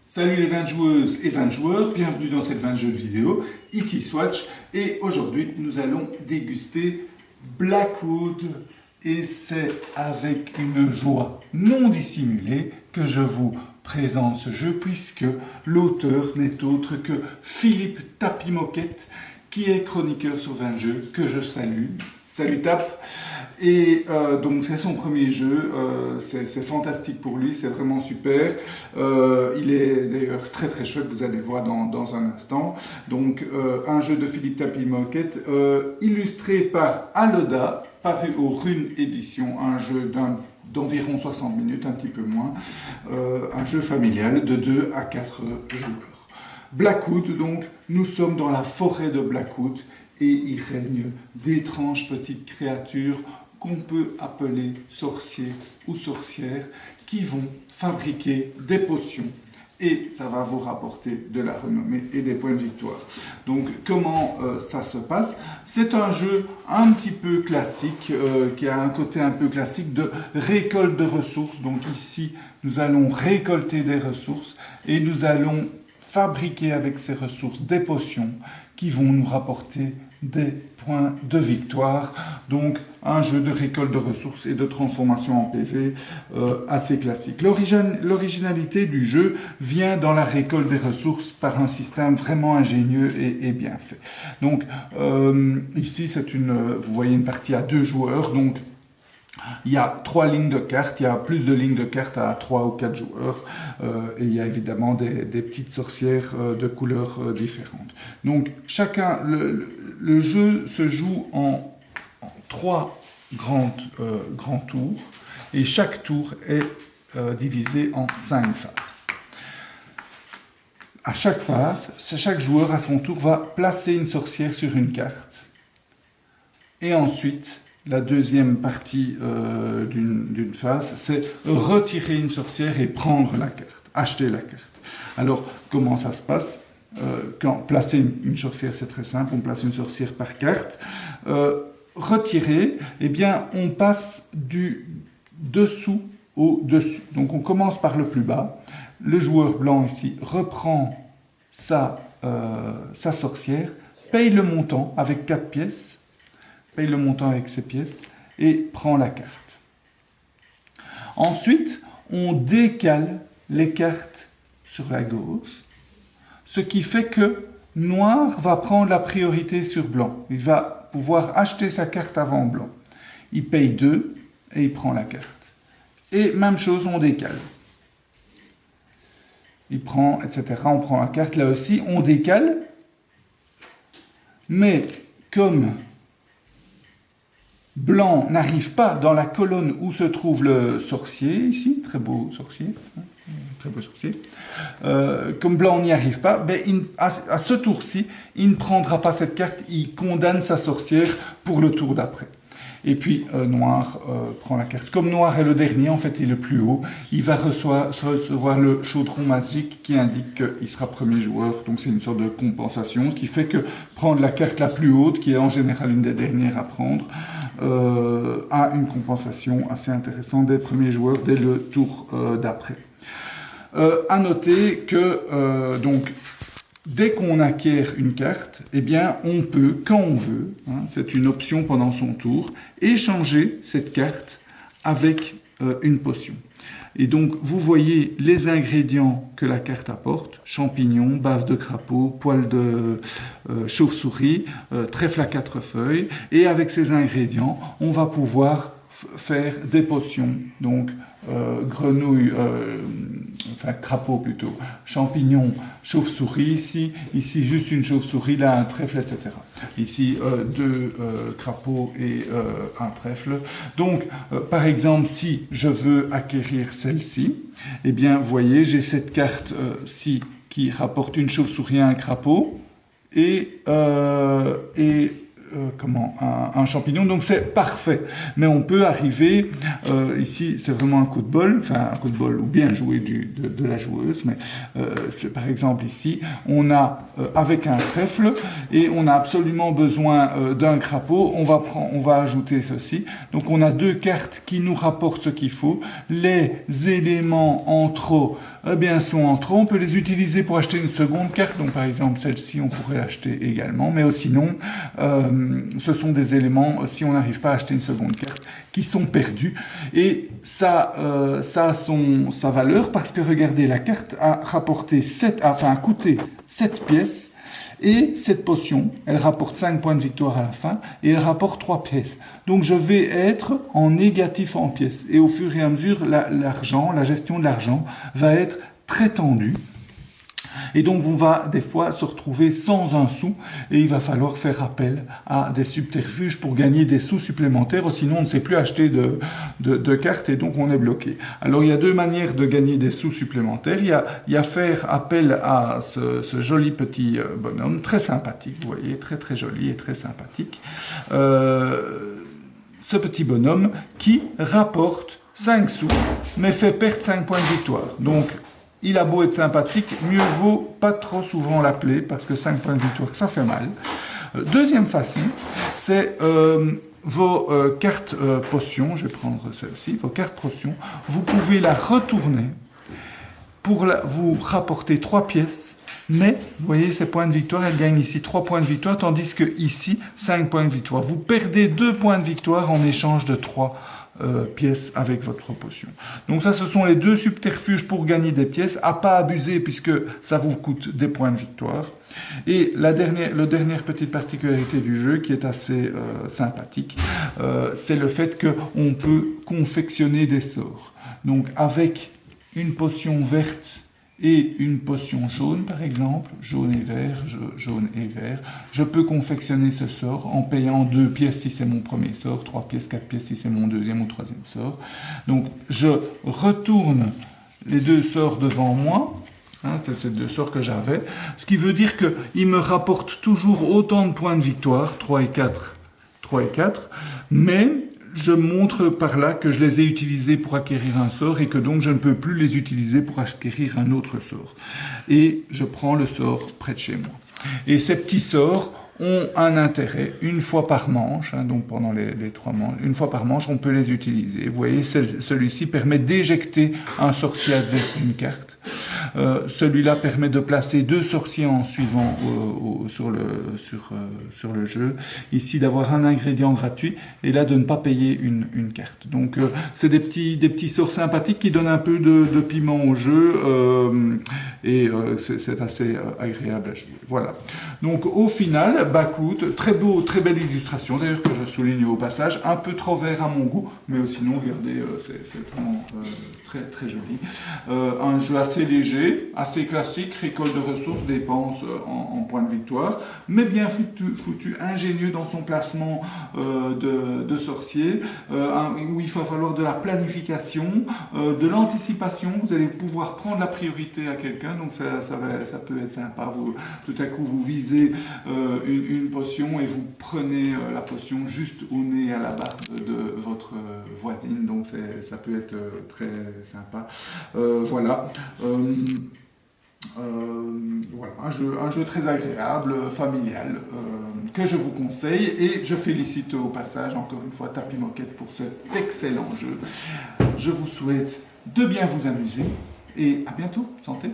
Salut les 20 joueuses et 20 joueurs, bienvenue dans cette 20 jeux de vidéo, ici Swatch et aujourd'hui nous allons déguster Blackwood et c'est avec une joie non dissimulée que je vous présente ce jeu puisque l'auteur n'est autre que Philippe Tapimoquette qui est chroniqueur sur 20 jeux, que je salue. Salut Tap! Et donc c'est son premier jeu, c'est fantastique pour lui, c'est vraiment super. Il est d'ailleurs très très chouette, vous allez le voir dans un instant. Donc un jeu de Philippe Tapimoquette, illustré par Aloda, paru au Rune Édition, un jeu d'environ 60 minutes, un petit peu moins. Un jeu familial de 2 à 4 joueurs. Blackwood, donc, nous sommes dans la forêt de Blackwood et il règne d'étranges petites créatures qu'on peut appeler sorciers ou sorcières qui vont fabriquer des potions et ça va vous rapporter de la renommée et des points de victoire. Donc comment ça se passe? C'est un jeu un petit peu classique, qui a un côté un peu classique de récolte de ressources. Donc ici, nous allons récolter des ressources et nous allons fabriquer avec ces ressources des potions qui vont nous rapporter des points de victoire. Donc un jeu de récolte de ressources et de transformation en PV assez classique. L'originalité du jeu vient dans la récolte des ressources par un système vraiment ingénieux et bien fait. Donc ici vous voyez une partie à 2 joueurs. Donc il y a 3 lignes de cartes, il y a plus de lignes de cartes à 3 ou 4 joueurs et il y a évidemment des petites sorcières de couleurs différentes. Donc le jeu se joue en 3 grands tours et chaque tour est divisé en 5 phases. À chaque phase, chaque joueur à son tour va placer une sorcière sur une carte et ensuite la deuxième partie d'une phase, c'est retirer une sorcière et prendre la carte, acheter la carte. Alors, comment ça se passe? Quand placer une sorcière, c'est très simple, on place une sorcière par carte. Retirer, eh bien, on passe du dessous au dessus. Donc, on commence par le plus bas. Le joueur blanc ici reprend sa sorcière, paye le montant avec 4 pièces, paye le montant avec ses pièces et prend la carte. Ensuite, on décale les cartes sur la gauche, ce qui fait que noir va prendre la priorité sur blanc. Il va pouvoir acheter sa carte avant blanc. Il paye 2 et il prend la carte. Et même chose, on décale. Il prend, etc. On prend la carte. Là aussi, on décale. Mais comme blanc n'arrive pas dans la colonne où se trouve le sorcier, ici, très beau sorcier, comme blanc n'y arrive pas, ben à ce tour-ci, il ne prendra pas cette carte, il condamne sa sorcière pour le tour d'après. Et puis noir prend la carte. Comme noir est le dernier, en fait il est le plus haut, il va recevoir le chaudron magique qui indique qu'il sera premier joueur. Donc c'est une sorte de compensation, ce qui fait que prendre la carte la plus haute, qui est en général une des dernières à prendre, a une compensation assez intéressante des premiers joueurs dès le tour d'après. À noter que donc dès qu'on acquiert une carte, eh bien, on peut, quand on veut, hein, c'est une option pendant son tour, échanger cette carte avec une potion. Et donc, vous voyez les ingrédients que la carte apporte, champignons, bave de crapaud, poils de chauve-souris, trèfle à 4 feuilles, et avec ces ingrédients, on va pouvoir faire des potions, donc grenouille, enfin crapaud plutôt, champignons, chauve-souris ici juste une chauve-souris, là un trèfle, etc. Ici 2 crapauds et un trèfle. Donc par exemple, si je veux acquérir celle-ci, eh bien vous voyez, j'ai cette carte-ci qui rapporte une chauve-souris et un crapaud, et un champignon, donc c'est parfait. Mais on peut arriver, ici c'est vraiment un coup de bol, enfin un coup de bol ou bien joué de la joueuse, mais par exemple ici, on a avec un trèfle et on a absolument besoin d'un crapaud, on va ajouter ceci. Donc on a deux cartes qui nous rapportent ce qu'il faut. Les éléments en trop, eh bien, sont en trop. On peut les utiliser pour acheter une seconde carte. Donc, par exemple, celle-ci, on pourrait l'acheter également. Mais sinon, ce sont des éléments, si on n'arrive pas à acheter une seconde carte, qui sont perdus. Et ça a sa valeur parce que, regardez, la carte a coûté 7 pièces. Et cette potion, elle rapporte 5 points de victoire à la fin et elle rapporte 3 pièces. Donc je vais être en négatif en pièces. Et au fur et à mesure, la gestion de l'argent va être très tendue. Et donc on va des fois se retrouver sans un sou et il va falloir faire appel à des subterfuges pour gagner des sous supplémentaires, sinon on ne sait plus acheter de cartes et donc on est bloqué. Alors il y a deux manières de gagner des sous supplémentaires. Il y a faire appel à ce joli petit bonhomme, très sympathique, vous voyez, très très joli et très sympathique. Ce petit bonhomme qui rapporte 5 sous mais fait perdre 5 points de victoire. Donc il a beau être sympathique, mieux vaut pas trop souvent l'appeler parce que 5 points de victoire, ça fait mal. Deuxième façon, c'est vos cartes potions. Je vais prendre celle-ci, vos cartes potions. Vous pouvez la retourner pour vous rapporter 3 pièces. Mais, vous voyez, ces points de victoire, elle gagne ici 3 points de victoire, tandis que ici, 5 points de victoire. Vous perdez 2 points de victoire en échange de 3 pièces avec votre potion. Donc ça, ce sont les deux subterfuges pour gagner des pièces, à pas abuser puisque ça vous coûte des points de victoire. Et la dernière petite particularité du jeu qui est assez sympathique, c'est le fait qu'on peut confectionner des sorts. Donc avec une potion verte et une potion jaune, par exemple, jaune et vert, je peux confectionner ce sort en payant 2 pièces si c'est mon premier sort, 3 pièces, 4 pièces si c'est mon deuxième ou troisième sort. Donc, je retourne les deux sorts devant moi, hein, c'est ces deux sorts que j'avais, ce qui veut dire qu'ils me rapportent toujours autant de points de victoire, 3 et 4, mais je montre par là que je les ai utilisés pour acquérir un sort et que donc je ne peux plus les utiliser pour acquérir un autre sort. Et je prends le sort près de chez moi. Et ces petits sorts ont un intérêt une fois par manche, hein, donc pendant les 3 manches, une fois par manche, on peut les utiliser. Vous voyez, celui-ci permet d'éjecter un sorcier adverse d'une carte. Celui-là permet de placer 2 sorciers en suivant sur le jeu. Ici, d'avoir un ingrédient gratuit et là, de ne pas payer une carte. Donc, c'est des petits sorts sympathiques qui donnent un peu de piment au jeu et c'est assez agréable à jouer. Voilà. Donc, au final, Blackwood, très belle illustration, d'ailleurs que je souligne au passage, un peu trop vert à mon goût, mais sinon, regardez, c'est vraiment très, très joli. Un jeu assez léger, assez classique, récolte de ressources, dépenses en points de victoire, mais bien foutu, ingénieux dans son placement de sorcier, où il va falloir de la planification, de l'anticipation, vous allez pouvoir prendre la priorité à quelqu'un, donc ça peut être sympa, tout à coup vous visez une potion et vous prenez la potion juste au nez à la barbe de votre voisine, donc ça peut être très sympa. Voilà. Voilà, un jeu très agréable, familial, que je vous conseille et je félicite au passage encore une fois Tapis Moquette pour cet excellent jeu. Je vous souhaite de bien vous amuser et à bientôt, santé!